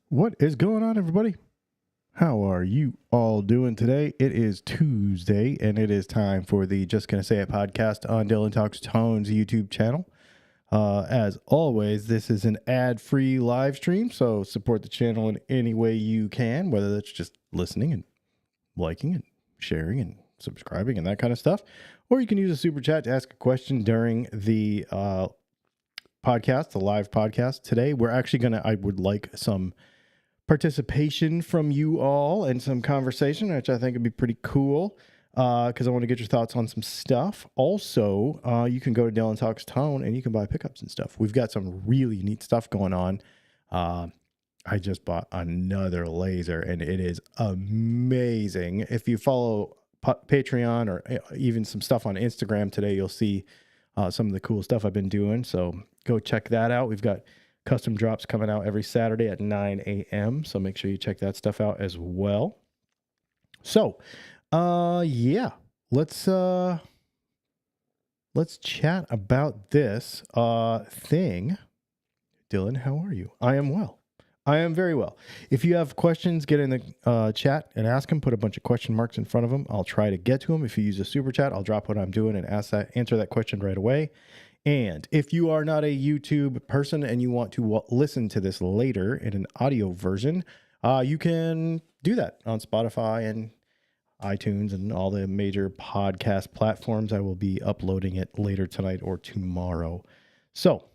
What is going on, everybody? How are you all doing today? It is Tuesday, and it is time for the Just Gonna Say It podcast on Dylan Talks Tones YouTube channel. As always, this is an ad-free live stream, so support the channel in any way you can, whether that's just listening and liking and sharing and subscribing and that kind of stuff, or you can use a super chat to ask a question during the podcast, the live podcast. Today, I would like some participation from you all and some conversation, which I think would be pretty cool because I want to get your thoughts on some stuff. Also, you can go to Dylan Talks Tone and you can buy pickups and stuff. We've got some really neat stuff going on. I just bought another laser and it is amazing. If you follow Patreon or even some stuff on Instagram today, you'll see some of the cool stuff I've been doing. So go check that out. We've got custom drops coming out every Saturday at 9 a.m. So make sure you check that stuff out as well. So, yeah, let's chat about this thing. Dylan, how are you? I am well. I am very well. If you have questions, get in the chat and ask them. Put a bunch of question marks in front of them. I'll try to get to them. If you use a super chat, I'll drop what I'm doing and answer that question right away. And if you are not a YouTube person and you want to listen to this later in an audio version, you can do that on Spotify and iTunes and all the major podcast platforms. I will be uploading it later tonight or tomorrow. So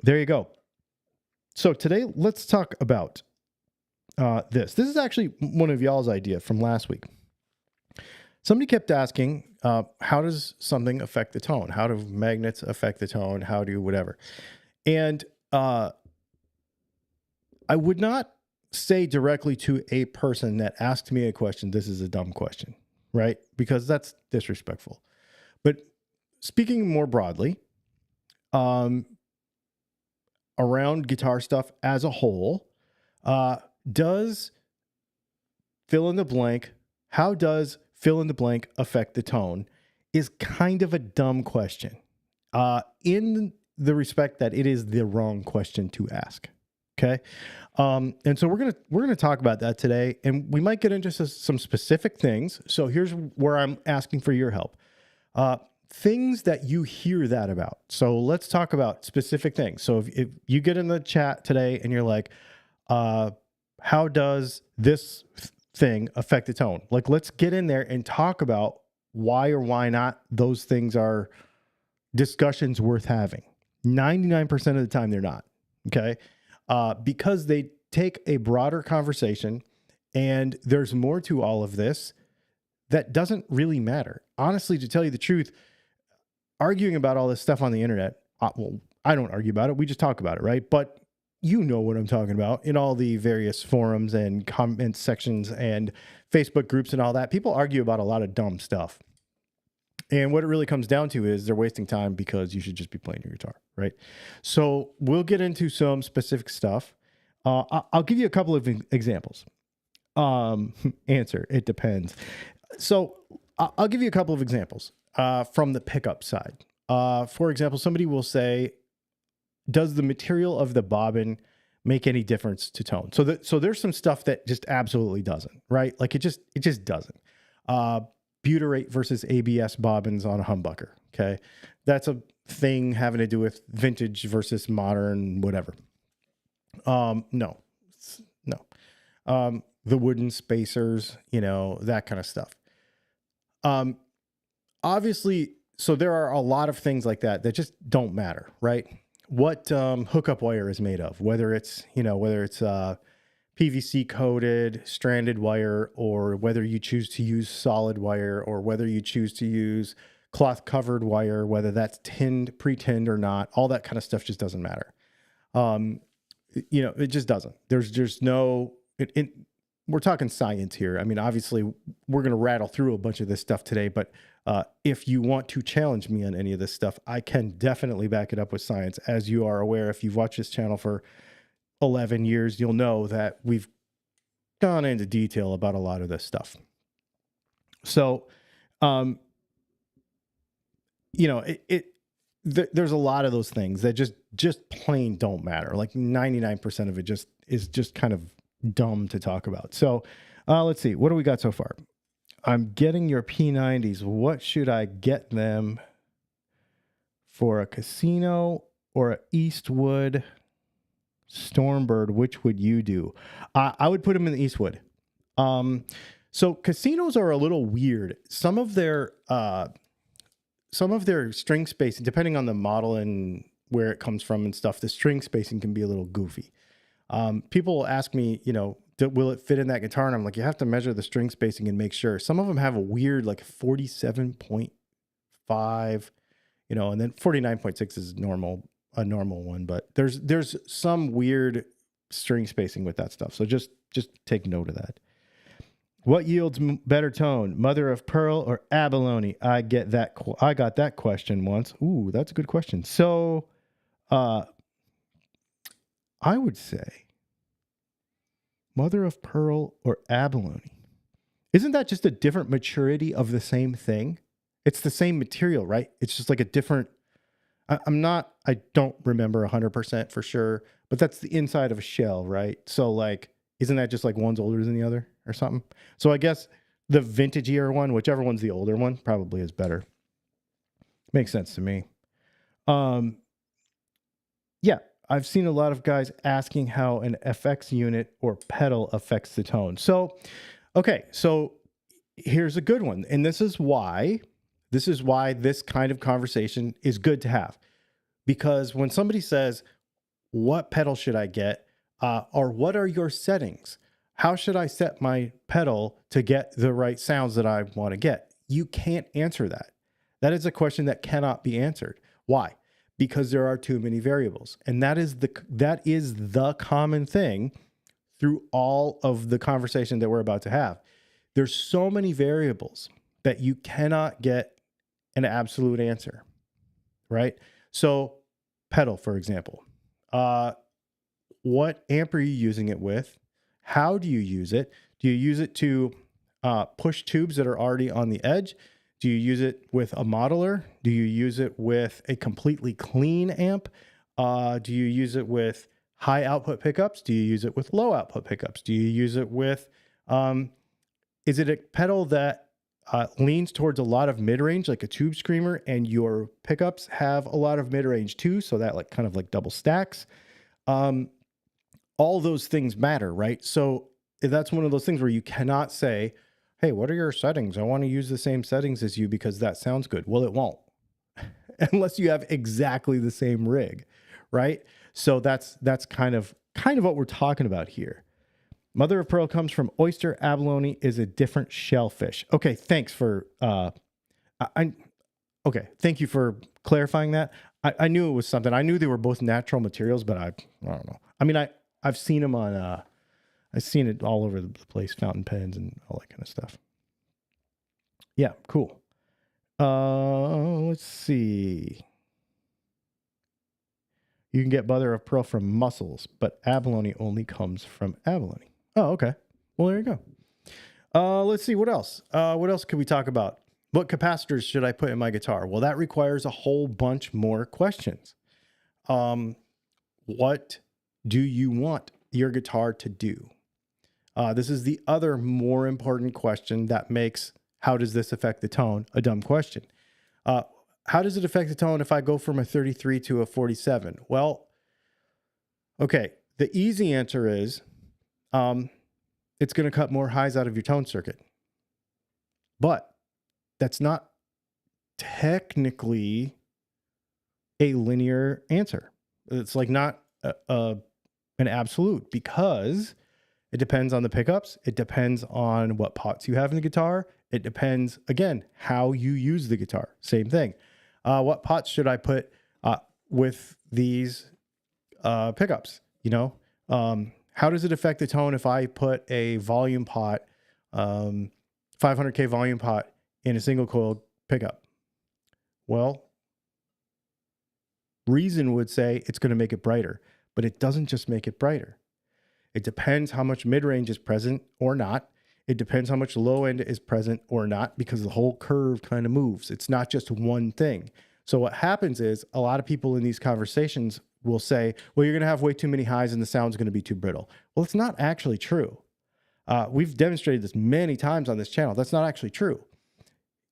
there you go. So today, let's talk about this. This is actually one of y'all's idea from last week. Somebody kept asking, how does something affect the tone? How do magnets affect the tone? How do whatever? And I would not say directly to a person that asked me a question, this is a dumb question, right? Because that's disrespectful. But speaking more broadly, around guitar stuff as a whole, does fill in the blank, how does fill in the blank affect the tone is kind of a dumb question in the respect that it is the wrong question to ask. Okay. And so we're going to talk about that today, and we might get into some specific things. So here's where I'm asking for your help. Things that you hear that about. So let's talk about specific things. So if you get in the chat today and you're like, how does this thing affect the tone? Like, let's get in there and talk about why or why not those things are discussions worth having. 99% of the time they're not. Okay. Because they take a broader conversation and there's more to all of this that doesn't really matter. Honestly, to tell you the truth, arguing about all this stuff on the internet, well, I don't argue about it. We just talk about it, right? But you know what I'm talking about in all the various forums and comment sections and Facebook groups and all that. People argue about a lot of dumb stuff. And what it really comes down to is they're wasting time because you should just be playing your guitar, right? So we'll get into some specific stuff. I'll give you a couple of examples. Answer, it depends. So I'll give you a couple of examples from the pickup side. For example, somebody will say, does the material of the bobbin make any difference to tone? So there's some stuff that just absolutely doesn't, right? Like it just doesn't. Butyrate versus ABS bobbins on a humbucker. Okay. That's a thing having to do with vintage versus modern, whatever. No. The wooden spacers, that kind of stuff. Obviously, so there are a lot of things like that just don't matter, right? What hookup wire is made of, whether it's PVC coated stranded wire, or whether you choose to use solid wire, or whether you choose to use cloth covered wire, whether that's pre-tinned or not, all that kind of stuff just doesn't matter. It just doesn't. There's no, we're talking science here. I mean, obviously we're going to rattle through a bunch of this stuff today, but if you want to challenge me on any of this stuff, I can definitely back it up with science. As you are aware, if you've watched this channel for 11 years, you'll know that we've gone into detail about a lot of this stuff. So, there's a lot of those things that just plain don't matter. Like 99% of it is just kind of dumb to talk about. So let's see. What do we got so far? I'm getting your P90s. What should I get them for, a Casino or a Eastwood Stormbird? Which would you do? I would put them in the Eastwood. So Casinos are a little weird. Some of their string spacing, depending on the model and where it comes from and stuff, the string spacing can be a little goofy. People ask me, will it fit in that guitar? And I'm like, you have to measure the string spacing and make sure. Some of them have a weird, like 47.5, and then 49.6 is a normal one, but there's some weird string spacing with that stuff. So just take note of that. What yields better tone, mother of pearl or abalone? I got that question once. Ooh, that's a good question. So, I would say mother of pearl or abalone. Isn't that just a different maturity of the same thing? It's the same material, right? It's just like a different. I don't remember 100% for sure, but that's the inside of a shell, right? So like, isn't that just like one's older than the other or something? So I guess the vintagier one, whichever one's the older one, probably is better. Makes sense to me. Yeah, I've seen a lot of guys asking how an FX unit or pedal affects the tone. So, okay, so here's a good one. And this is why this kind of conversation is good to have. Because when somebody says, what pedal should I get? Or what are your settings? How should I set my pedal to get the right sounds that I want to get? You can't answer that. That is a question that cannot be answered. Why? Because there are too many variables. And that is the common thing through all of the conversation that we're about to have. There's so many variables that you cannot get an absolute answer, right? So pedal, for example, what amp are you using it with? How do you use it? Do you use it to push tubes that are already on the edge? Do you use it with a modeler? Do you use it with a completely clean amp? Do you use it with high output pickups? Do you use it with low output pickups? Do you use it with, is it a pedal that leans towards a lot of mid-range, like a tube screamer, and your pickups have a lot of mid-range too, so that like kind of like double stacks? All those things matter, right? So that's one of those things where you cannot say, hey, what are your settings? I want to use the same settings as you because that sounds good. Well, it won't unless you have exactly the same rig, right? So that's kind of what we're talking about here. Mother of pearl comes from oyster. Abalone is a different shellfish. Okay, thanks for thank you for clarifying that. I knew it was something. I knew they were both natural materials, but I don't know. I mean, I've seen them on I've seen it all over the place, fountain pens and all that kind of stuff. Yeah, cool. Let's see. You can get mother of pearl from mussels, but abalone only comes from abalone. Oh, okay. Well, there you go. Let's see. What else? What else could we talk about? What capacitors should I put in my guitar? Well, that requires a whole bunch more questions. What do you want your guitar to do? This is the other more important question that makes how does this affect the tone a dumb question. How does it affect the tone if I go from a 33 to a 47? Well, okay, the easy answer is it's going to cut more highs out of your tone circuit. But that's not technically a linear answer. It's like not an absolute, because it depends on the pickups. It depends on what pots you have in the guitar. It depends, again, how you use the guitar. Same thing. What pots should I put with these pickups? How does it affect the tone if I put a volume pot, 500K volume pot in a single coil pickup? Well, reason would say it's going to make it brighter, but it doesn't just make it brighter. It depends how much mid-range is present or not. It depends how much low end is present or not, because the whole curve kind of moves. It's not just one thing. So what happens is a lot of people in these conversations will say, well, you're going to have way too many highs and the sound's going to be too brittle. Well, it's not actually true. We've demonstrated this many times on this channel. That's not actually true.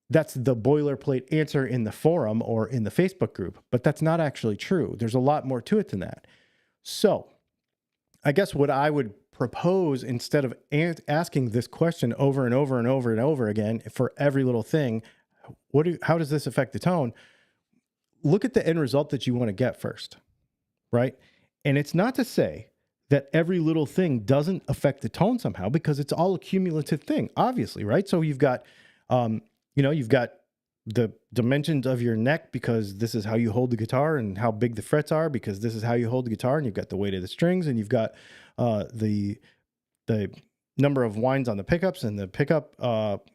That's the boilerplate answer in the forum or in the Facebook group, but that's not actually true. There's a lot more to it than that. So I guess what I would propose, instead of asking this question over and over and over and over again for every little thing, how does this affect the tone? Look at the end result that you want to get first, right? And it's not to say that every little thing doesn't affect the tone somehow, because it's all a cumulative thing, obviously, right? So you've got, you've got the dimensions of your neck, because this is how you hold the guitar, and how big the frets are, because this is how you hold the guitar, and you've got the weight of the strings, and you've got the number of winds on the pickups, and the pickup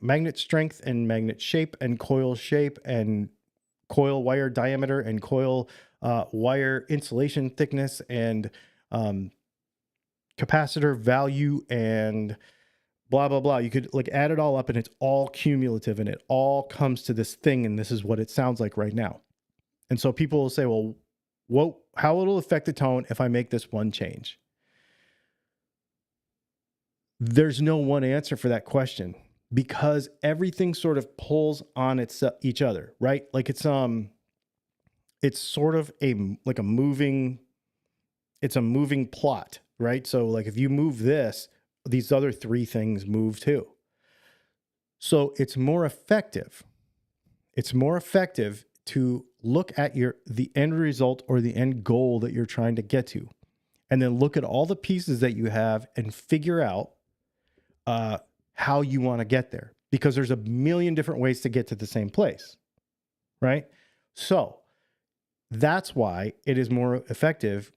magnet strength and magnet shape and coil shape and coil wire diameter and coil wire insulation thickness and capacitor value and blah, blah, blah. You could like add it all up, and it's all cumulative, and it all comes to this thing. And this is what it sounds like right now. And so people will say, well, how it'll affect the tone if I make this one change? There's no one answer for that question, because everything sort of pulls on each other, right? Like it's sort of a moving plot, right? So like if you move this, these other three things move too. So it's more effective. It's more effective to look at the end result or the end goal that you're trying to get to, and then look at all the pieces that you have and figure out how you want to get there, because there's a million different ways to get to the same place, right? So that's why it is more effective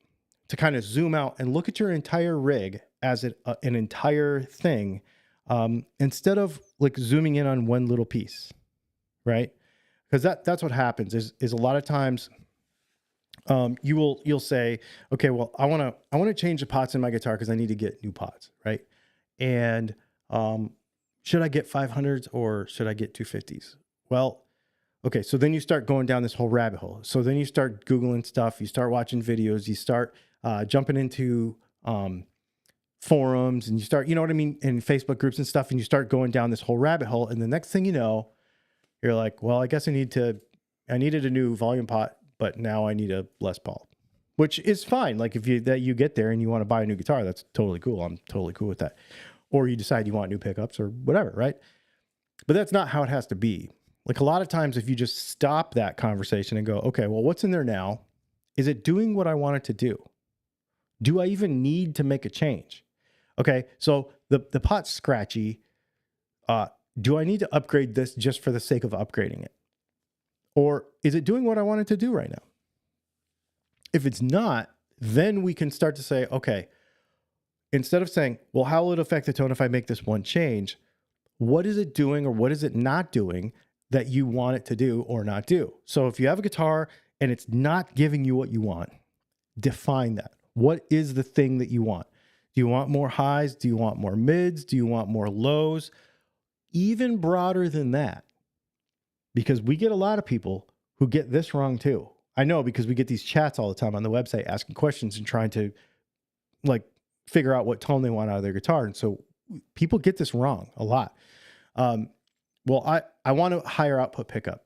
to kind of zoom out and look at your entire rig as an entire thing, instead of like zooming in on one little piece, right? Because that's what happens is a lot of times you'll say, okay, well, I want to change the pots in my guitar because I need to get new pots, right? And should I get 500s or should I get 250s? Well, okay, so then you start going down this whole rabbit hole. So then you start Googling stuff, you start watching videos, you start jumping into forums, and you start, you know what I mean, in Facebook groups and stuff, and you start going down this whole rabbit hole. And the next thing you know, you're like, well, I guess I needed a new volume pot, but now I need a Les Paul, which is fine. Like if you get there and you want to buy a new guitar, that's totally cool. I'm totally cool with that. Or you decide you want new pickups or whatever, right? But that's not how it has to be. Like a lot of times, if you just stop that conversation and go, okay, well, what's in there now? Is it doing what I want it to do? Do I even need to make a change? Okay, so the pot's scratchy. Do I need to upgrade this just for the sake of upgrading it? Or is it doing what I want it to do right now? If it's not, then we can start to say, okay, instead of saying, well, how will it affect the tone if I make this one change? What is it doing or what is it not doing that you want it to do or not do? So if you have a guitar and it's not giving you what you want, define that. What is the thing that you want? Do you want more highs? Do you want more mids? Do you want more lows? Even broader than that, because we get a lot of people who get this wrong too. I know, because we get these chats all the time on the website asking questions and trying to like figure out what tone they want out of their guitar. And so people get this wrong a lot. Well, I want a higher output pickup.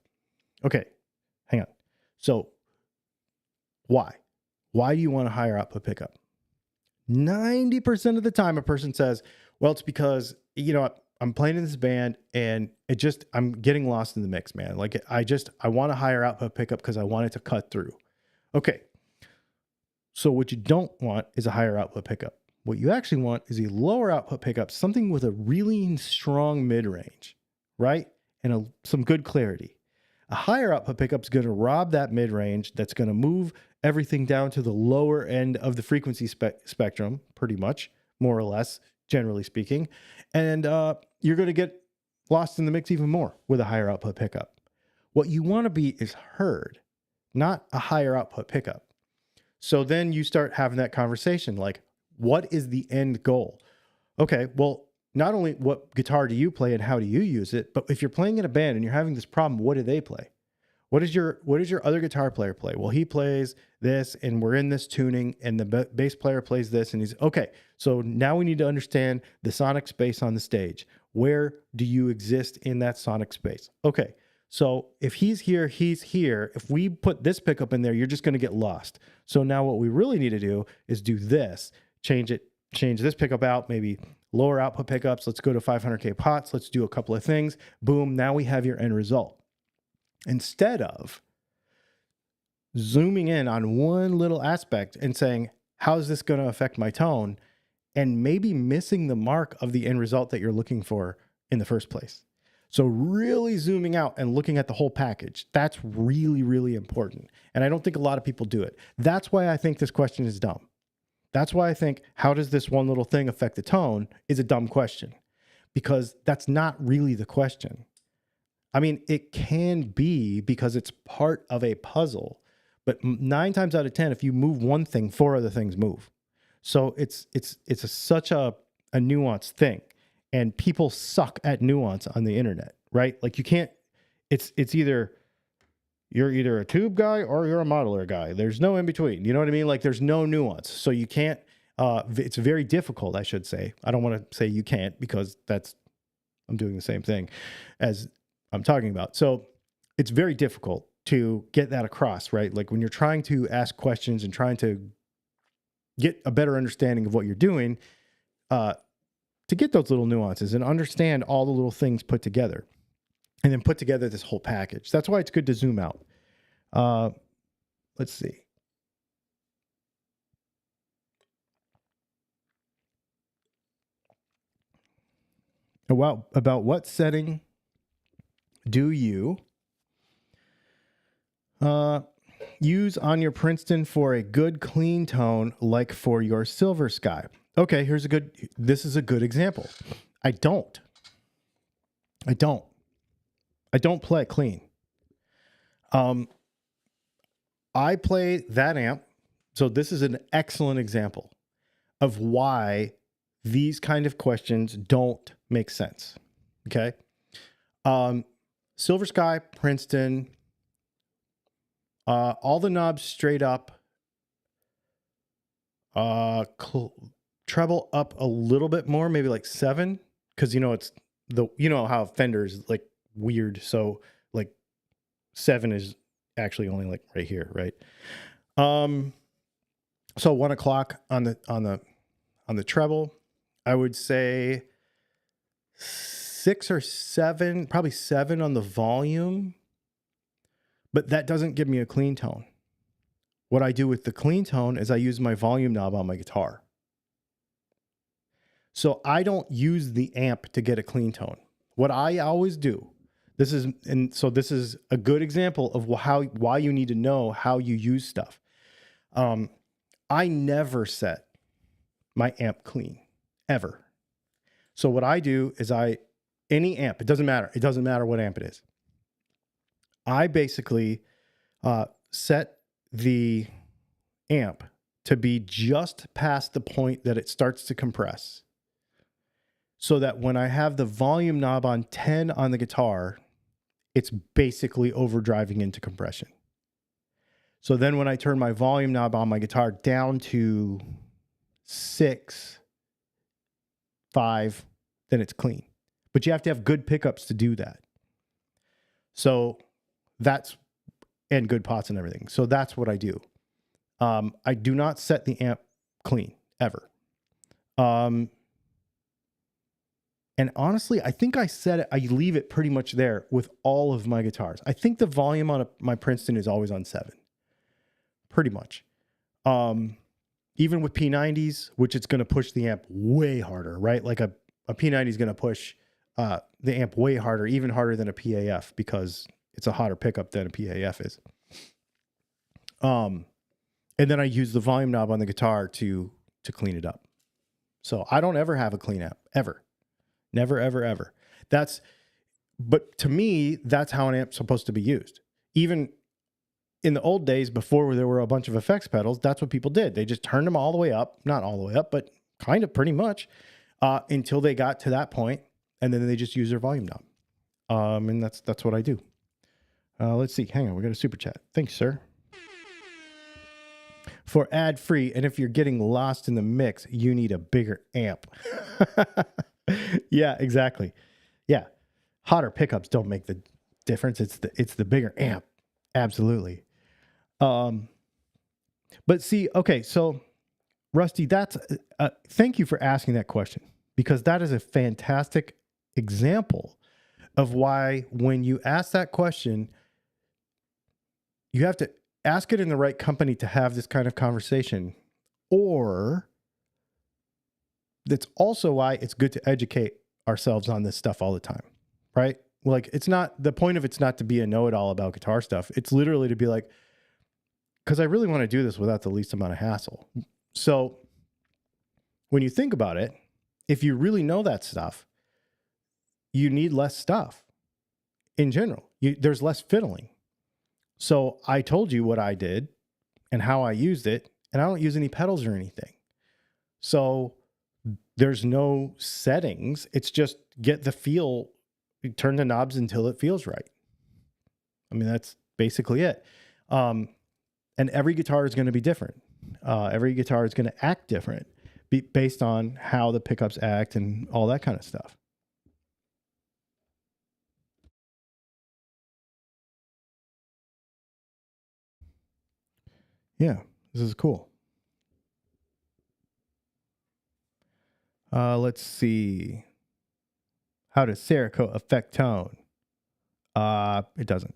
Okay, hang on. So why? Why do you want a higher output pickup? 90% of the time a person says, well, it's because, I'm playing in this band and I'm getting lost in the mix, man. Like I want a higher output pickup because I want it to cut through. Okay. So what you don't want is a higher output pickup. What you actually want is a lower output pickup, something with a really strong mid-range, right? And some good clarity. A higher output pickup is going to rob that mid-range. That's going to move everything down to the lower end of the frequency spectrum, pretty much, more or less, generally speaking. And you're going to get lost in the mix even more with a higher output pickup. What you want to be is heard, not a higher output pickup. So then you start having that conversation like, what is the end goal? Okay, well, not only what guitar do you play and how do you use it, but if you're playing in a band and you're having this problem, what do they play? What does your other guitar player play? Well, he plays this, and we're in this tuning, and the bass player plays this, and he's okay. So now we need to understand the sonic space on the stage. Where do you exist in that sonic space? Okay, so if he's here, he's here. If we put this pickup in there, you're just going to get lost. So now what we really need to do is do this. Change this pickup out, maybe lower output pickups. Let's go to 500K pots. Let's do a couple of things. Boom, now we have your end result. Instead of zooming in on one little aspect and saying, how is this going to affect my tone? And maybe missing the mark of the end result that you're looking for in the first place. So really zooming out and looking at the whole package, that's really, really important. And I don't think a lot of people do it. That's why I think this question is dumb. That's why I think, how does this one little thing affect the tone, is a dumb question, because that's not really the question. I mean, it can be because it's part of a puzzle, but 9 times out of 10, if you move one thing, 4 other things move. So it's such a nuanced thing, and people suck at nuance on the internet, right? Like you can't, it's either, you're either a tube guy or you're a modeler guy. There's no in between. You know what I mean? Like there's no nuance. So you can't, it's very difficult, I should say. I don't want to say you can't, because I'm doing the same thing as I'm talking about. So it's very difficult to get that across, right? Like when you're trying to ask questions and trying to get a better understanding of what you're doing, to get those little nuances and understand all the little things put together, and then put together this whole package. That's why it's good to zoom out. Let's see. About what setting do you use on your Princeton for a good clean tone, like for your Silver Sky? Okay, this is a good example. I don't play clean. I play that amp. So this is an excellent example of why these kind of questions don't make sense. Okay. Silver Sky, Princeton, all the knobs straight up, treble up a little bit more, maybe like 7. Cause it's how Fender is like weird. So like 7 is actually only like right here. Right. So 1 o'clock on the treble, I would say 6 or 7, probably 7 on the volume, but that doesn't give me a clean tone. What I do with the clean tone is I use my volume knob on my guitar. So I don't use the amp to get a clean tone. What I always do, this is a good example of why you need to know how you use stuff. I never set my amp clean, ever. So what I do is any amp, it doesn't matter what amp it is. I basically set the amp to be just past the point that it starts to compress, so that when I have the volume knob on 10 on the guitar, it's basically overdriving into compression. So then when I turn my volume knob on my guitar down to 6, 5, then it's clean. But you have to have good pickups to do that. So and good pots and everything. So that's what I do. I do not set the amp clean, ever. And honestly, I think I leave it pretty much there with all of my guitars. I think the volume on my Princeton is always on 7. Pretty much. Even with P90s, which it's going to push the amp way harder, right? Like a P90 is going to push the amp way harder, even harder than a PAF, because it's a hotter pickup than a PAF is. And then I use the volume knob on the guitar to clean it up. So I don't ever have a clean amp, ever. Never, ever, ever. But to me, that's how an amp's supposed to be used. Even in the old days, before there were a bunch of effects pedals, that's what people did. They just turned them all the way up, not all the way up, but kind of pretty much, until they got to that point, and then they just use their volume knob. And that's what I do. Let's see. Hang on. We got a super chat. Thanks, sir. For ad free, and if you're getting lost in the mix, you need a bigger amp. Yeah, exactly. Yeah, hotter pickups don't make the difference. It's the bigger amp. Absolutely. But see, okay, so Rusty, that's thank you for asking that question, because that is a fantastic example of why when you ask that question, you have to ask it in the right company to have this kind of conversation. Or that's also why it's good to educate ourselves on this stuff all the time, right? Like, it's not, the point of it's not to be a know-it-all about guitar stuff. It's literally to be like, because I really want to do this without the least amount of hassle. So when you think about it, if you really know that stuff, you need less stuff in general. There's less fiddling. So I told you what I did and how I used it, and I don't use any pedals or anything. So there's no settings. It's just get the feel, turn the knobs until it feels right. I mean, that's basically it. And every guitar is going to be different. Every guitar is going to act different based on how the pickups act and all that kind of stuff. Yeah, this is cool. Let's see. How does Cerakote affect tone? It doesn't.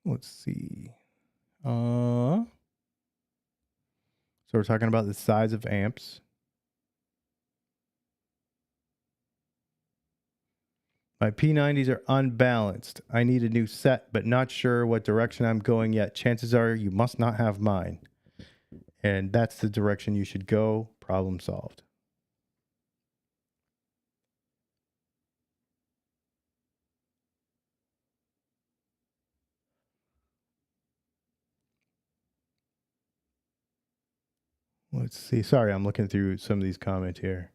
Let's see. So we're talking about the size of amps. My P90s are unbalanced. I need a new set, but not sure what direction I'm going yet. Chances are you must not have mine. And that's the direction you should go. Problem solved. Let's see. Sorry, I'm looking through some of these comments here.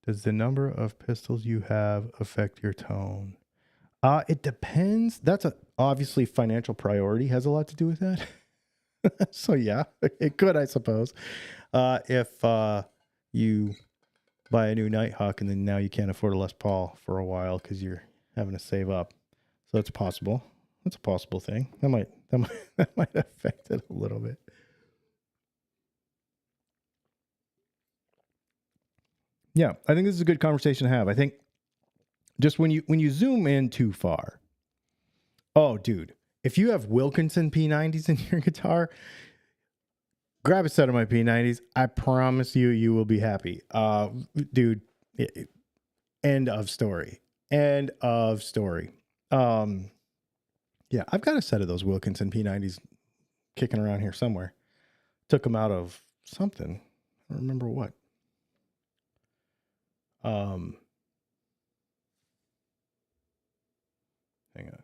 Does the number of pistols you have affect your tone? It depends. That's obviously financial priority has a lot to do with that. So yeah, it could, I suppose. If you buy a new Nighthawk and then now you can't afford a Les Paul for a while because you're having to save up. So it's possible. That's a possible thing. That might affect it a little bit. Yeah, I think this is a good conversation to have. I think just when you zoom in too far. Oh, dude, if you have Wilkinson P90s in your guitar, grab a set of my P90s. I promise you will be happy. Dude, end of story. End of story. Yeah, I've got a set of those Wilkinson P90s kicking around here somewhere. Took them out of something. I don't remember what. Hang on.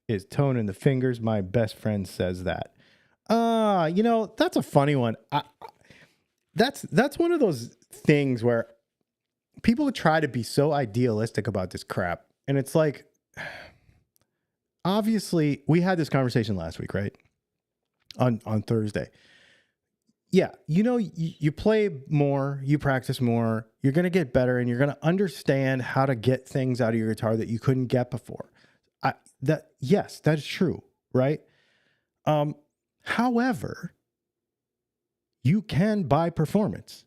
Is tone in the fingers? My best friend says that. That's a funny one. That's one of those things where people try to be so idealistic about this crap. And it's like, obviously, we had this conversation last week, right? On Thursday. Yeah, you play more, you practice more, you're going to get better, and you're going to understand how to get things out of your guitar that you couldn't get before. Yes, that is true, right? However, you can buy performance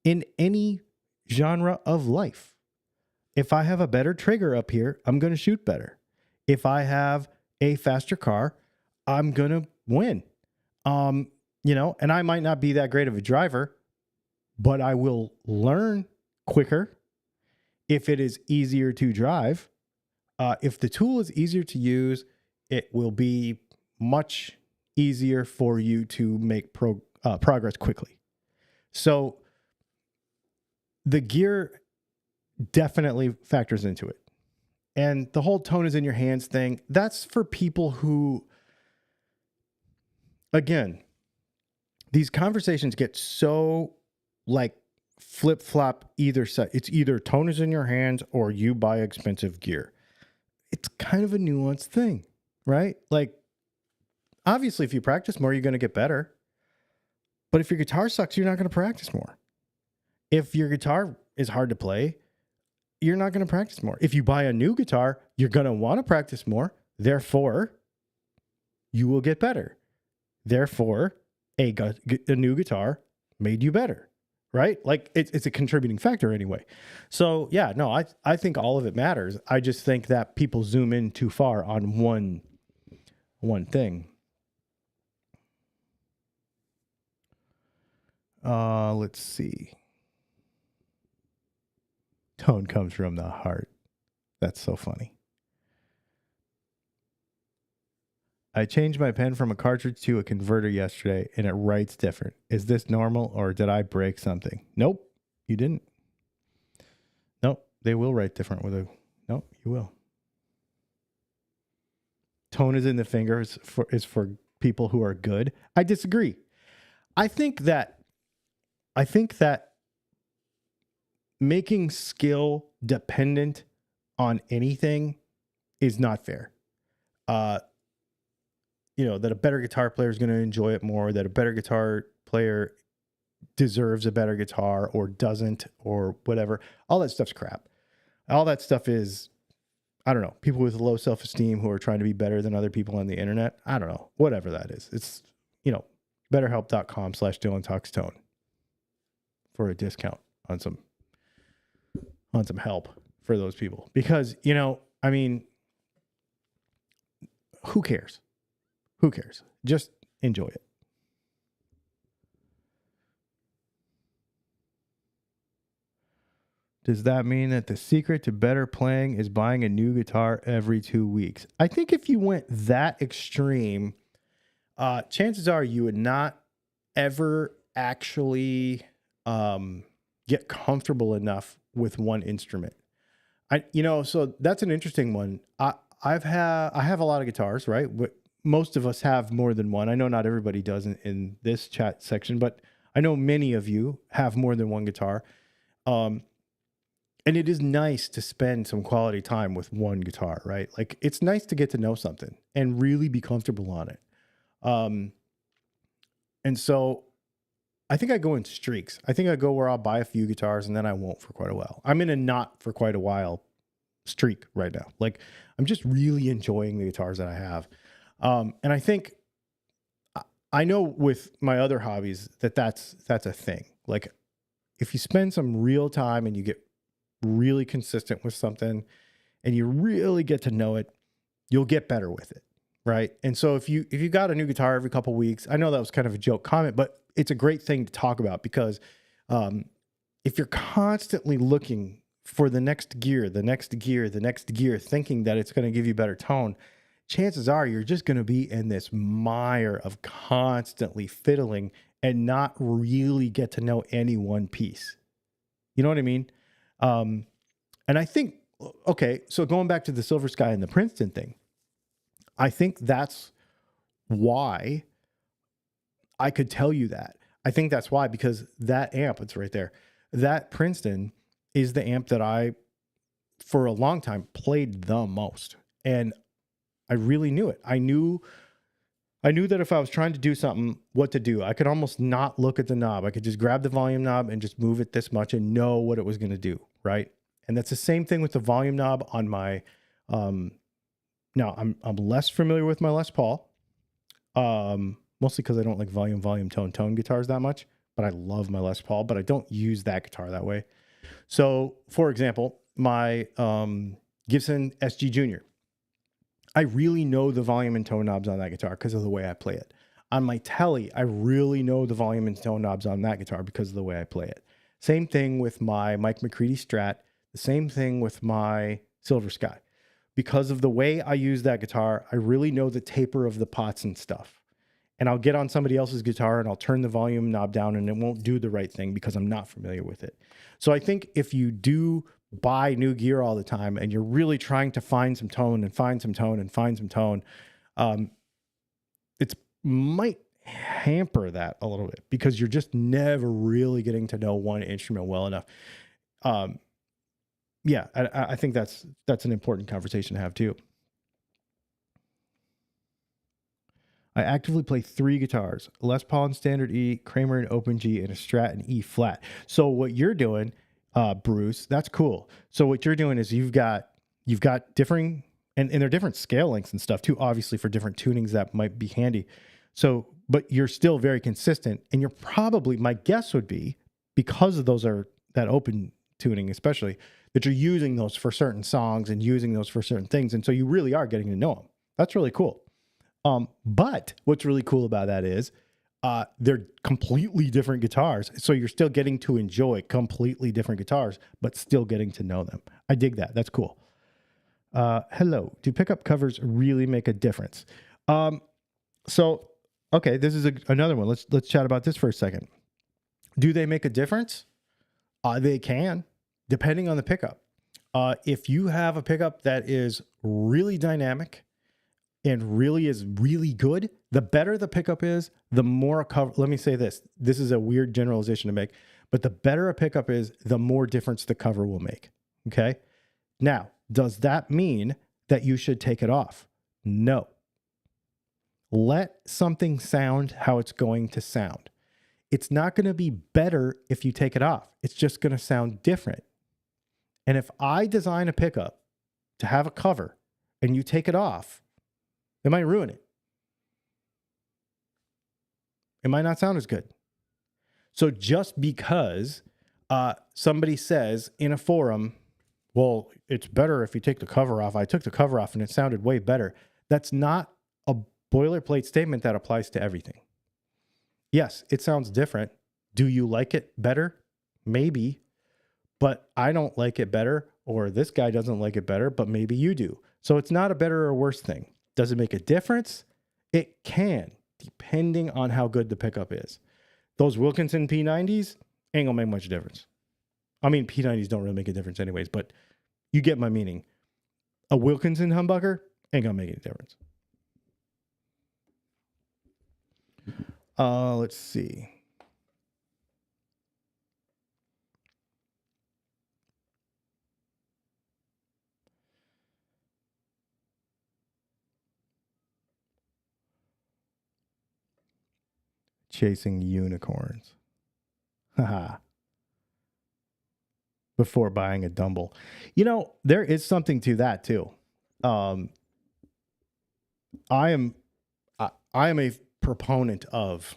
in any genre of life. If I have a better trigger up here, I'm going to shoot better. If I have a faster car, I'm going to win. And I might not be that great of a driver, but I will learn quicker if it is easier to drive. If the tool is easier to use, it will be much easier for you to make progress quickly. So the gear definitely factors into it. And the whole tone is in your hands thing, that's for people who, again, these conversations get so flip flop either side. It's either tone is in your hands or you buy expensive gear. It's kind of a nuanced thing, right? Like, obviously, if you practice more, you're going to get better. But if your guitar sucks, you're not going to practice more. If your guitar is hard to play, you're not going to practice more. If you buy a new guitar, you're going to want to practice more. Therefore, you will get better. Therefore, a new guitar made you better, right? Like it's a contributing factor anyway. So yeah, no, I think all of it matters. I just think that people zoom in too far on one thing. Let's see. Tone comes from the heart. That's so funny. I changed my pen from a cartridge to a converter yesterday, and it writes different. Is this normal, or did I break something? Nope, you didn't. Nope, they will write different with a... Nope, you will. Tone is in the fingers is for people who are good. I disagree. I think that making skill dependent on anything is not fair. That a better guitar player is going to enjoy it more, that a better guitar player deserves a better guitar or doesn't or whatever. All that stuff's crap. All that stuff is, I don't know, people with low self-esteem who are trying to be better than other people on the internet. I don't know, whatever that is. It's, betterhelp.com/DylanTalksTone for a discount on some help for those people. Because, who cares? Who cares? Just enjoy it. Does that mean that the secret to better playing is buying a new guitar every 2 weeks? I think if you went that extreme, chances are you would not ever actually get comfortable enough with one instrument. So that's an interesting one. I have a lot of guitars, right? Most of us have more than one. I know not everybody does in this chat section, but I know many of you have more than one guitar. And it is nice to spend some quality time with one guitar, right? Like, it's nice to get to know something and really be comfortable on it. And so I think I go in streaks. I think I go where I'll buy a few guitars and then I won't for quite a while. I'm in a not for quite a while streak right now. Like, I'm just really enjoying the guitars that I have. And I think I know with my other hobbies that's a thing. Like, if you spend some real time and you get really consistent with something and you really get to know it, you'll get better with it. Right. And so if you got a new guitar every couple of weeks, I know that was kind of a joke comment, but it's a great thing to talk about because if you're constantly looking for the next gear, thinking that it's going to give you better tone, chances are you're just going to be in this mire of constantly fiddling and not really get to know any one piece. You know what I mean? And I think, okay, so going back to the Silver Sky and the Princeton thing, I think that's why I could tell you that. I think that's why, because that amp, it's right there. That Princeton is the amp that I, for a long time, played the most. And I really knew it. I knew that if I was trying to do something, what to do. I could almost not look at the knob. I could just grab the volume knob and just move it this much and know what it was going to do, right? And that's the same thing with the volume knob on my, now I'm less familiar with my Les Paul, mostly because I don't like volume, tone guitars that much, but I love my Les Paul, but I don't use that guitar that way. So for example, my Gibson SG Junior, I really know the volume and tone knobs on that guitar because of the way I play it. On my Tele, I really know the volume and tone knobs on that guitar because of the way I play it. Same thing with my Mike McCready Strat. The same thing with my Silver Sky. Because of the way I use that guitar, I really know the taper of the pots and stuff. And I'll get on somebody else's guitar and I'll turn the volume knob down and it won't do the right thing because I'm not familiar with it. So I think if you do buy new gear all the time and you're really trying to find some tone, it might hamper that a little bit because you're just never really getting to know one instrument well enough. Yeah, I think that's an important conversation to have too. I actively play 3 guitars: Les Paul in standard E, Kramer in open G, and a Strat in E flat. So what you're doing, Bruce, that's cool. So what you're doing is you've got differing, and they're different scale lengths and stuff too, obviously for different tunings that might be handy. So, but you're still very consistent, and you're probably, my guess would be, because of those are that open tuning, especially, that you're using those for certain songs and using those for certain things, and so you really are getting to know them. That's really cool. But what's really cool about that is they're completely different guitars. So you're still getting to enjoy completely different guitars, but still getting to know them. I dig that. That's cool. Hello. Do pickup covers really make a difference? So, okay, this is another one. Let's chat about this for a second. Do they make a difference? They can, depending on the pickup. If you have a pickup that is really dynamic and really is really good, the better the pickup is, the more a cover. Let me say this. This is a weird generalization to make, but the better a pickup is, the more difference the cover will make. Okay. Now, does that mean that you should take it off? No. Let something sound how it's going to sound. It's not going to be better if you take it off. It's just going to sound different. And if I design a pickup to have a cover and you take it off, it might ruin it. It might not sound as good. So just because somebody says in a forum, well, it's better if you take the cover off. I took the cover off and it sounded way better. That's not a boilerplate statement that applies to everything. Yes, it sounds different. Do you like it better? Maybe. But I don't like it better, or this guy doesn't like it better, but maybe you do. So it's not a better or worse thing. Does it make a difference? It can, depending on how good the pickup is. Those Wilkinson P90s ain't gonna make much difference. I mean, P90s don't really make a difference anyways, but you get my meaning. A Wilkinson humbucker ain't gonna make any difference. Let's see. Chasing unicorns. Haha. Before buying a Dumble. You know, there is something to that too. I am a proponent of,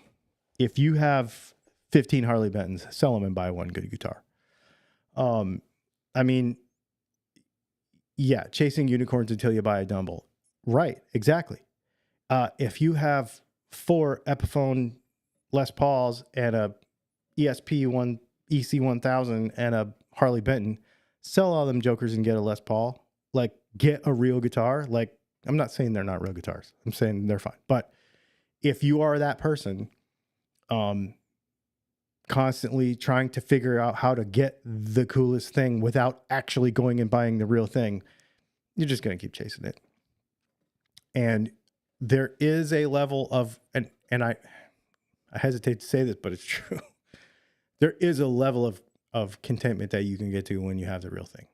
if you have 15 Harley Bentons, sell them and buy one good guitar. I mean, yeah, chasing unicorns until you buy a Dumble. Right, exactly. If you have 4 Epiphone Les Pauls and a ESP EC1000 and a Harley Benton, sell all them jokers and get a Les Paul. Like, get a real guitar. Like, I'm not saying they're not real guitars. I'm saying they're fine. But if you are that person, constantly trying to figure out how to get the coolest thing without actually going and buying the real thing, you're just going to keep chasing it. And there is a level of, and I hesitate to say this, but it's true. There is a level of contentment that you can get to when you have the real thing.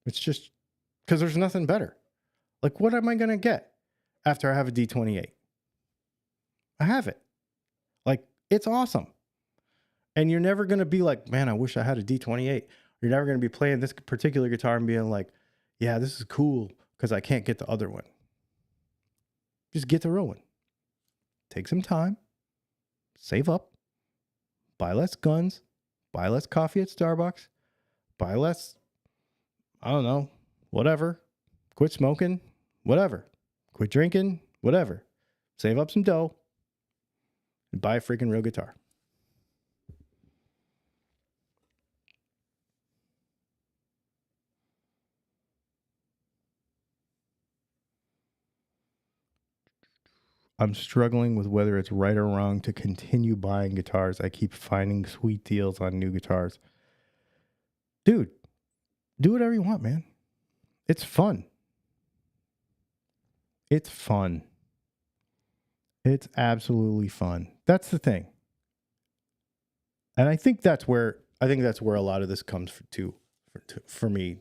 It's just because there's nothing better. Like, what am I going to get after I have a D28? I have it. Like, it's awesome. And you're never going to be like, man, I wish I had a D28. You're never going to be playing this particular guitar and being like, yeah, this is cool because I can't get the other one. Just get the real one. Take some time. Save up. Buy less guns. Buy less coffee at Starbucks. Buy less, I don't know, whatever. Quit smoking, whatever. Quit drinking, whatever. Save up some dough and buy a freaking real guitar. I'm struggling with whether it's right or wrong to continue buying guitars. I keep finding sweet deals on new guitars. Dude, do whatever you want, man. It's fun. It's fun. It's absolutely fun. That's the thing. And I think that's where a lot of this comes for me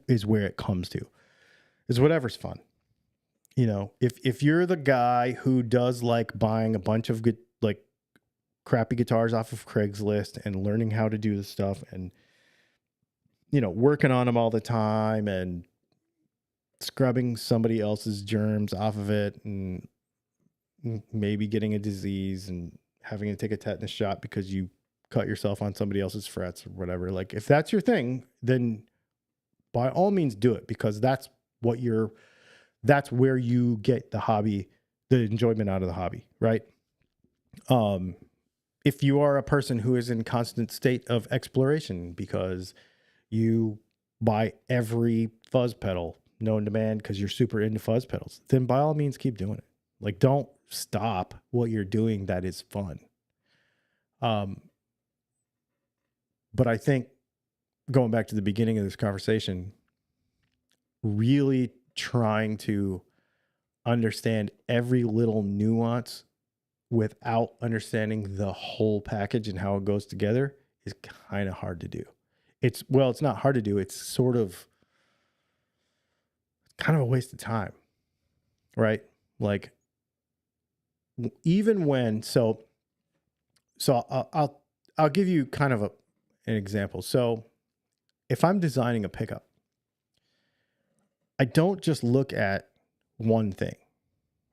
is where it comes to. Is whatever's fun. You know, if you're the guy who does like buying a bunch of good like crappy guitars off of Craigslist and learning how to do the stuff and working on them all the time and scrubbing somebody else's germs off of it and maybe getting a disease and having to take a tetanus shot because you cut yourself on somebody else's frets or whatever. Like if that's your thing, then by all means do it, because that's where you get the enjoyment out of the hobby, right? If you are a person who is in constant state of exploration because you buy every fuzz pedal known to man because you're super into fuzz pedals, then by all means keep doing it. Like, don't stop what you're doing that is fun. But I think going back to the beginning of this conversation, really trying to understand every little nuance without understanding the whole package and how it goes together is kind of hard to do. It's not hard to do. It's sort of kind of a waste of time, right? Like even when, so I'll give you kind of an example. So if I'm designing a pickup, I don't just look at one thing,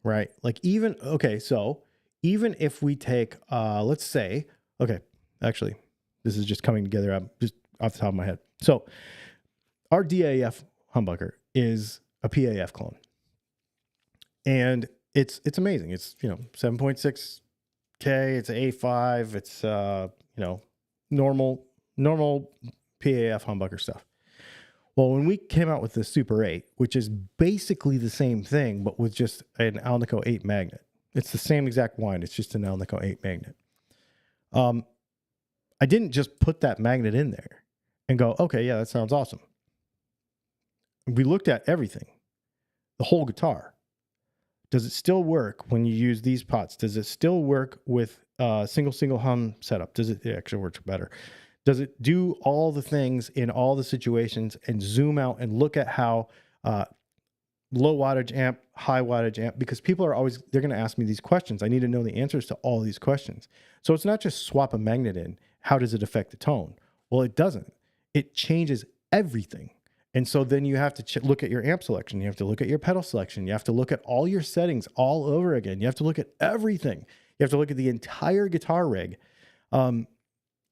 right? Like even if we take, let's say, okay, actually, this is just coming together. I'm just off the top of my head. So our DAF humbucker is a PAF clone, and it's amazing. It's 7.6K. It's an A5. It's normal PAF humbucker stuff. Well, when we came out with the Super 8, which is basically the same thing, but with just an Alnico 8 magnet. It's the same exact wind. It's just an Alnico 8 magnet. I didn't just put that magnet in there and go, okay, yeah, that sounds awesome. We looked at everything, the whole guitar. Does it still work when you use these pots? Does it still work with single hum setup? It actually works better? Does it do all the things in all the situations, and zoom out and look at how low wattage amp, high wattage amp, because people are they're going to ask me these questions. I need to know the answers to all these questions. So it's not just swap a magnet in. How does it affect the tone? Well, it doesn't. It changes everything. And so then you have to look at your amp selection. You have to look at your pedal selection. You have to look at all your settings all over again. You have to look at everything. You have to look at the entire guitar rig.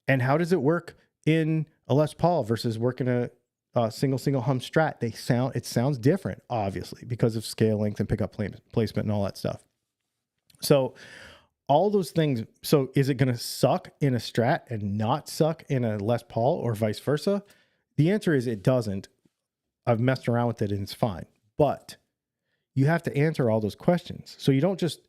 And how does it work in a Les Paul versus working a single hum Strat? It sounds different, obviously, because of scale length and pickup placement and all that stuff. So all those things. So is it going to suck in a Strat and not suck in a Les Paul, or vice versa? The answer is it doesn't. I've messed around with it and it's fine. But you have to answer all those questions. So you don't just,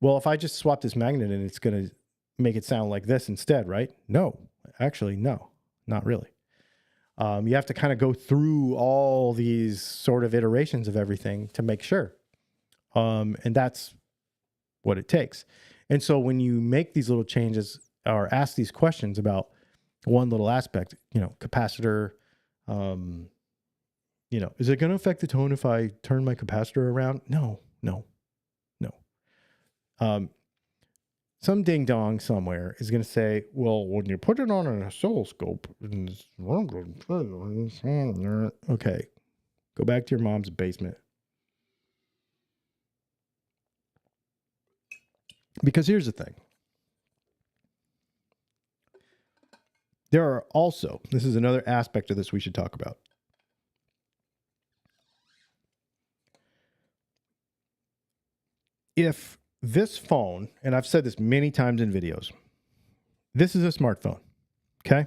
well, if I just swap this magnet in, it's going to make it sound like this instead, right? No, actually, no, not really. You have to kind of go through all these sort of iterations of everything to make sure. And that's what it takes. And so when you make these little changes or ask these questions about one little aspect, capacitor, is it going to affect the tone if I turn my capacitor around? No. Some ding dong somewhere is going to say, well, when you put it on an oscilloscope, okay, go back to your mom's basement. Because here's the thing. There are also, this is another aspect of this we should talk about. If this phone, and I've said this many times in videos, this is a smartphone, okay?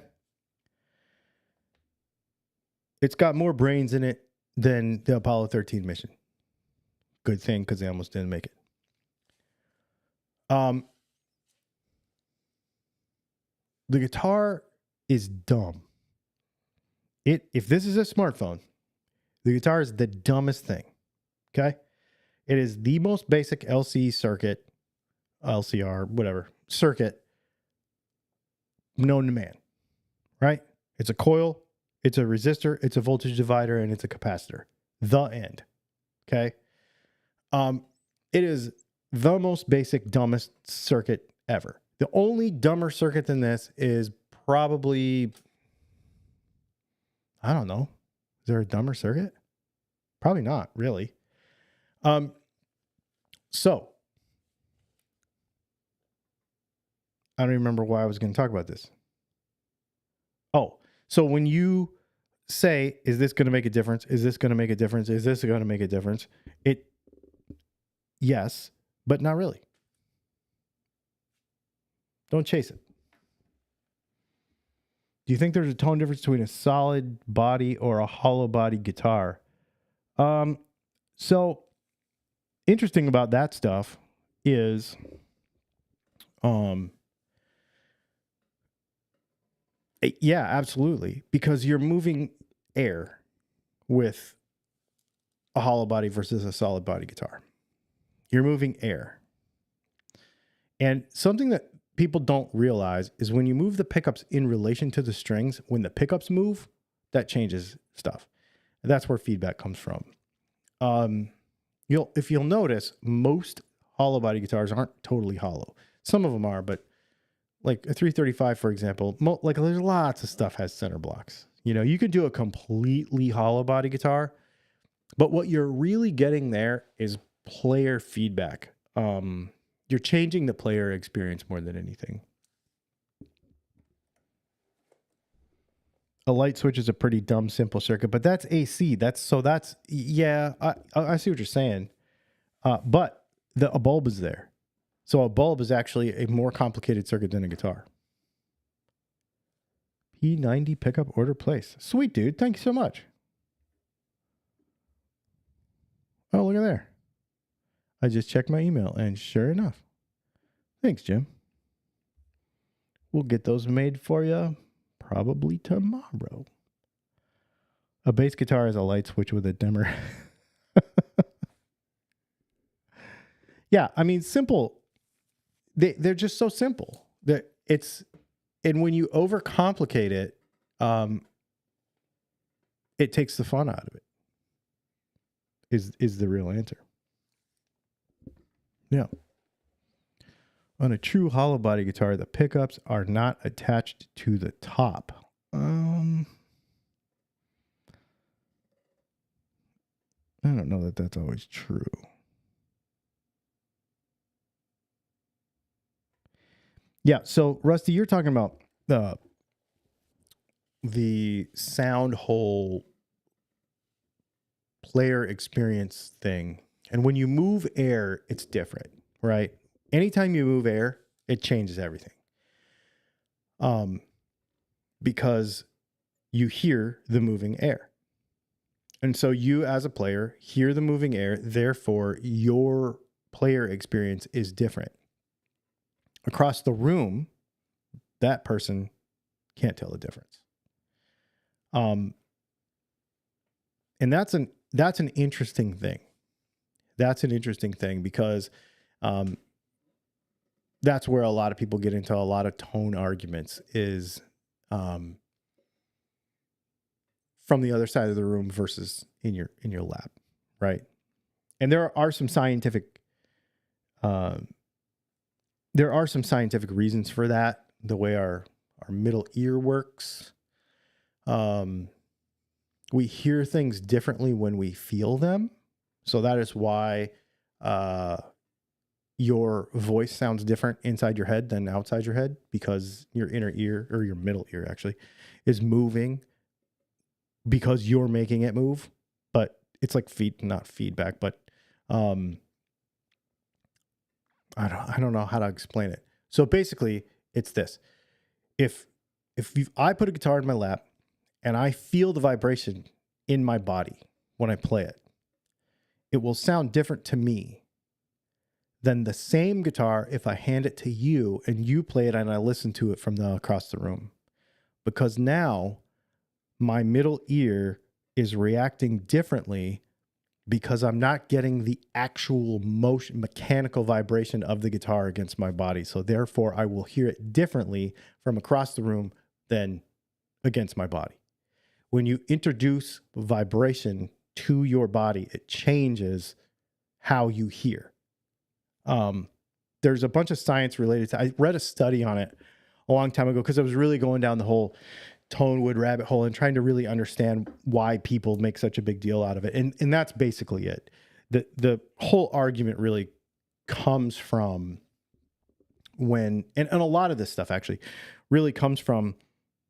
It's got more brains in it than the Apollo 13 mission. Good thing, because they almost didn't make it. The guitar is dumb. If this is a smartphone, the guitar is the dumbest thing, okay? It is the most basic LC circuit, LCR, whatever, circuit known to man, right? It's a coil, it's a resistor, it's a voltage divider, and it's a capacitor. The end. Okay. It is the most basic, dumbest circuit ever. The only dumber circuit than this is probably, I don't know. Is there a dumber circuit? Probably not, really. So I don't even remember why I was going to talk about this. Oh, so when you say, is this going to make a difference? Is this going to make a difference? Is this going to make a difference? Yes, but not really. Don't chase it. Do you think there's a tone difference between a solid body or a hollow body guitar? So interesting about that stuff is, yeah, absolutely. Because you're moving air with a hollow body versus a solid body guitar. You're moving air. And something that people don't realize is when you move the pickups in relation to the strings, when the pickups move, that changes stuff. And that's where feedback comes from. If you'll notice, most hollow body guitars aren't totally hollow. Some of them are, but like a 335, for example, like there's lots of stuff has center blocks. You know, you could do a completely hollow body guitar, but what you're really getting there is player feedback. You're changing the player experience more than anything. A light switch is a pretty dumb, simple circuit, but that's AC. Yeah, I see what you're saying. But a bulb is there. So a bulb is actually a more complicated circuit than a guitar. P90 pickup order place. Sweet, dude. Thank you so much. Oh, look at there. I just checked my email, and sure enough. Thanks, Jim. We'll get those made for you probably tomorrow. A bass guitar has a light switch with a dimmer. Yeah, I mean, simple. They're just so simple. And when you overcomplicate it, it takes the fun out of it. Is the real answer. Yeah. On a true hollow body guitar, the pickups are not attached to the top. I don't know that that's always true. Yeah, so Rusty, you're talking about the sound hole player experience thing. And when you move air, it's different, right? Anytime you move air, it changes everything. Because you hear the moving air. And so you as a player hear the moving air, therefore your player experience is different. Across the room, that person can't tell the difference. And that's an interesting thing. That's an interesting thing because that's where a lot of people get into a lot of tone arguments is from the other side of the room versus in your lab, right? And there are some scientific reasons for that. The way our middle ear works, we hear things differently when we feel them. So that is why your voice sounds different inside your head than outside your head, because your inner ear, or your middle ear actually, is moving because you're making it move. But it's like not feedback, but I don't know how to explain it. So basically, it's this: if I put a guitar in my lap and I feel the vibration in my body when I play it, it will sound different to me than the same guitar if I hand it to you and you play it and I listen to it from across the room. Because now my middle ear is reacting differently because I'm not getting the actual motion, mechanical vibration of the guitar against my body. So therefore, I will hear it differently from across the room than against my body. When you introduce vibration to your body, it changes how you hear. There's a bunch of science related to, I read a study on it a long time ago because I was really going down the whole tone wood rabbit hole and trying to really understand why people make such a big deal out of it. And that's basically it. The whole argument really comes from when, and a lot of this stuff actually really comes from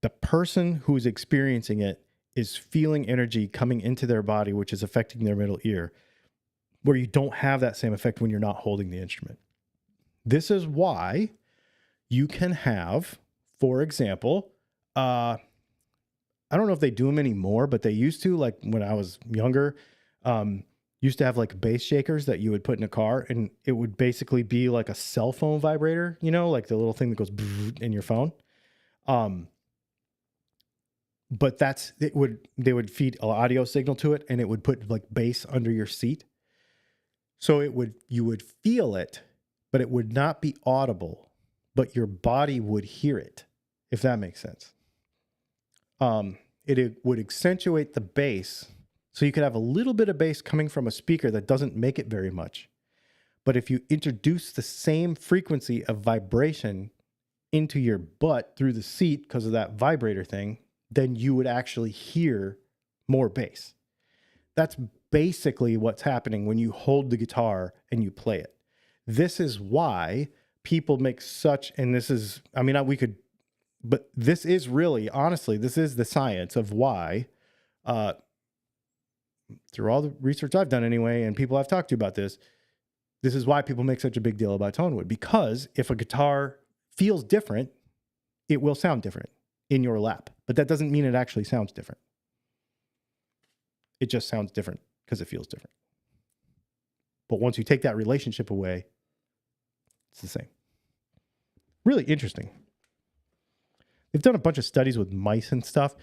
the person who's experiencing it is feeling energy coming into their body, which is affecting their middle ear, where you don't have that same effect when you're not holding the instrument. This is why you can have, for example, I don't know if they do them anymore, but they used to, like when I was younger, used to have like bass shakers that you would put in a car, and it would basically be like a cell phone vibrator, you know, like the little thing that goes in your phone. But they would feed an audio signal to it, and it would put like bass under your seat. So you would feel it, but it would not be audible, but your body would hear it, if that makes sense. It would accentuate the bass. So you could have a little bit of bass coming from a speaker that doesn't make it very much. But if you introduce the same frequency of vibration into your butt through the seat because of that vibrator thing, then you would actually hear more bass. That's basically what's happening when you hold the guitar and you play it. This is why people make such, and this is, I mean, but this is really, honestly, this is the science of why, through all the research I've done anyway, and people I've talked to about this is why people make such a big deal about tone wood. Because if a guitar feels different, it will sound different in your lap. But that doesn't mean it actually sounds different. It just sounds different because it feels different. But once you take that relationship away, it's the same. Really interesting. They've done a bunch of studies with mice and stuff.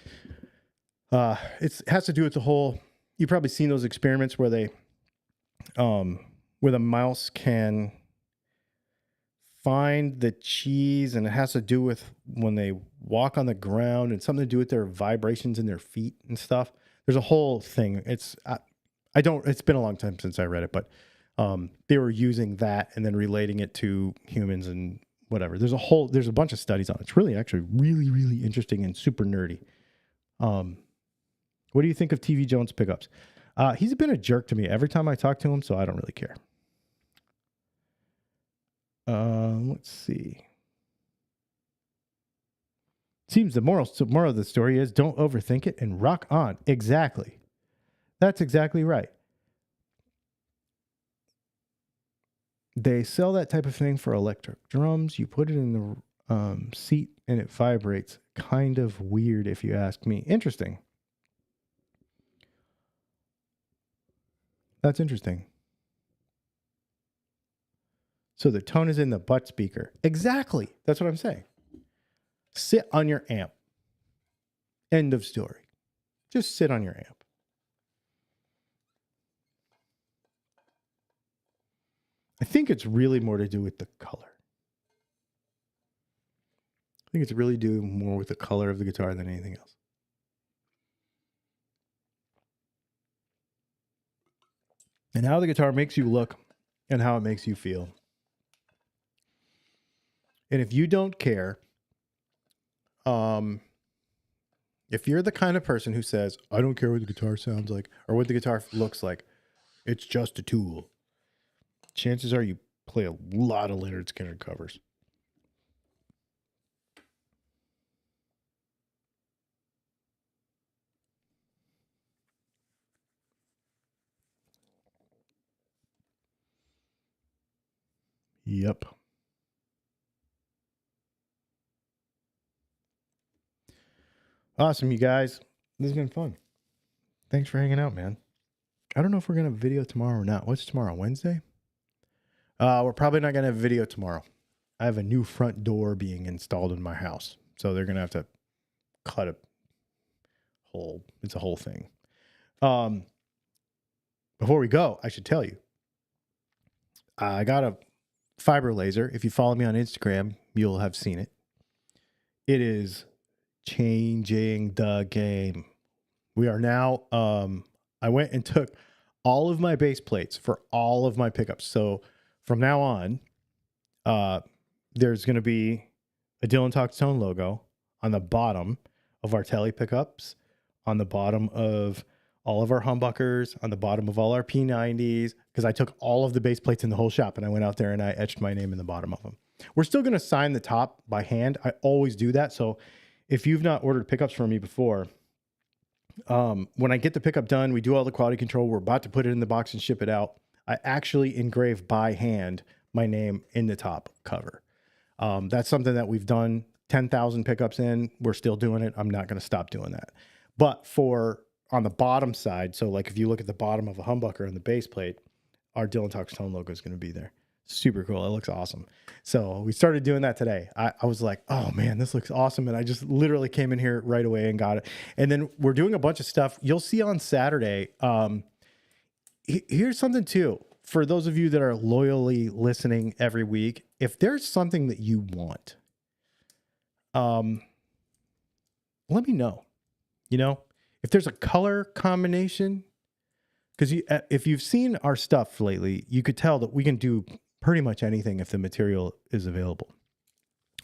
It has to do with the whole, you've probably seen those experiments where they, where the mouse can find the cheese, and it has to do with when they walk on the ground and something to do with their vibrations in their feet and stuff. There's a whole thing. It's been a long time since I read it, but they were using that and then relating it to humans and whatever. There's a bunch of studies on it. It's really actually really, really interesting and super nerdy. What do you think of TV Jones pickups? He's been a jerk to me every time I talk to him, so I don't really care. Let's see. Seems the moral of the story is don't overthink it and rock on. Exactly. That's exactly right. They sell that type of thing for electric drums. You put it in the seat and it vibrates. Kind of weird if you ask me. Interesting. That's interesting. So the tone is in the butt speaker. Exactly. That's what I'm saying. Sit on your amp. End of story. Just sit on your amp. I think it's really more to do with the color. I think it's really doing more with the color of the guitar than anything else. And how the guitar makes you look and how it makes you feel. And if you don't care, if you're the kind of person who says, I don't care what the guitar sounds like or what the guitar looks like, it's just a tool. Chances are you play a lot of Leonard Skinner covers. Yep. Awesome, you guys. This has been fun. Thanks for hanging out, man. I don't know if we're going to video tomorrow or not. What's tomorrow? Wednesday? We're probably not going to have video tomorrow. I have a new front door being installed in my house. So they're going to have to cut a hole. It's a whole thing. But before we go, I should tell you, I got a fiber laser. If you follow me on Instagram, you'll have seen it. It is changing the game. We are now, I went and took all of my base plates for all of my pickups. So from now on, there's going to be a Dylan Talks Tone logo on the bottom of our tele pickups, on the bottom of all of our humbuckers, on the bottom of all our P90s, because I took all of the base plates in the whole shop and I went out there and I etched my name in the bottom of them. We're still going to sign the top by hand. I always do that. So if you've not ordered pickups from me before, when I get the pickup done, we do all the quality control. We're about to put it in the box and ship it out. I actually engrave by hand my name in the top cover. That's something that we've done 10,000 pickups in. We're still doing it. I'm not going to stop doing that. But for on the bottom side, so like if you look at the bottom of a humbucker and the base plate, our Dylan Talks Tone logo is going to be there. Super cool. It looks awesome. So we started doing that today. I was like, oh man, this looks awesome. And I just literally came in here right away and got it. And then we're doing a bunch of stuff. You'll see on Saturday. Here's something too. For those of you that are loyally listening every week, if there's something that you want, let me know. You know, if there's a color combination, because if you've seen our stuff lately, you could tell that we can do pretty much anything if the material is available.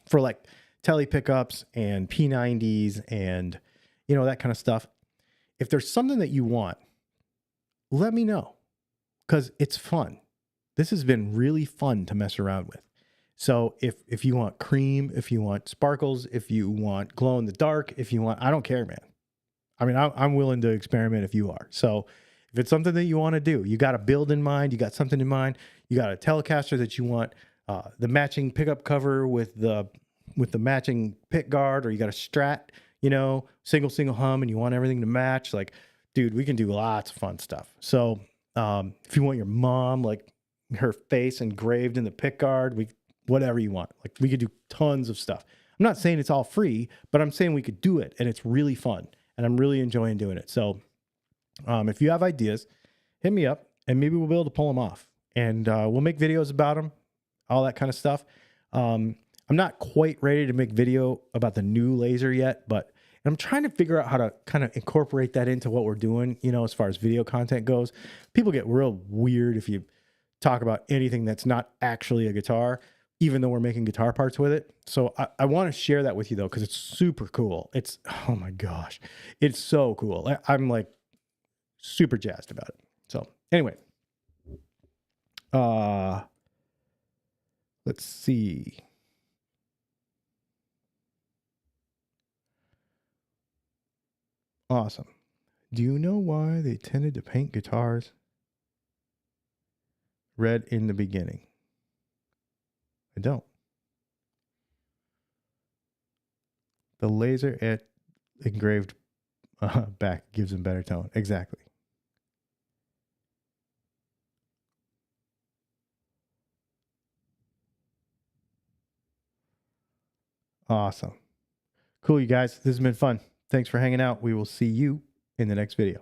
For like tele pickups and P90s and, you know, that kind of stuff. If there's something that you want, let me know, because it's fun. This has been really fun to mess around with. So if you want cream, if you want sparkles, if you want glow in the dark, if you want, I don't care, man. I mean, I'm willing to experiment if you are. So if it's something that you want to do, you got a build in mind, you got something in mind, you got a Telecaster that you want the matching pickup cover with the matching pick guard, or you got a Strat, you know, single hum, and you want everything to match, like, dude, we can do lots of fun stuff. So if you want your mom, like her face engraved in the pick guard, whatever you want, like we could do tons of stuff. I'm not saying it's all free, but I'm saying we could do it, and it's really fun, and I'm really enjoying doing it. So if you have ideas, hit me up, and maybe we'll be able to pull them off, and we'll make videos about them, all that kind of stuff. I'm not quite ready to make video about the new laser yet, but I'm trying to figure out how to kind of incorporate that into what we're doing, you know, as far as video content goes. People get real weird if you talk about anything that's not actually a guitar, even though we're making guitar parts with it. So I want to share that with you, though, because it's super cool. It's, oh my gosh, it's so cool. I'm like super jazzed about it. So anyway, let's see. Awesome. Do you know why they tended to paint guitars red in the beginning? I don't. The laser engraved back gives them better tone. Exactly. Awesome. Cool, you guys. This has been fun. Thanks for hanging out. We will see you in the next video.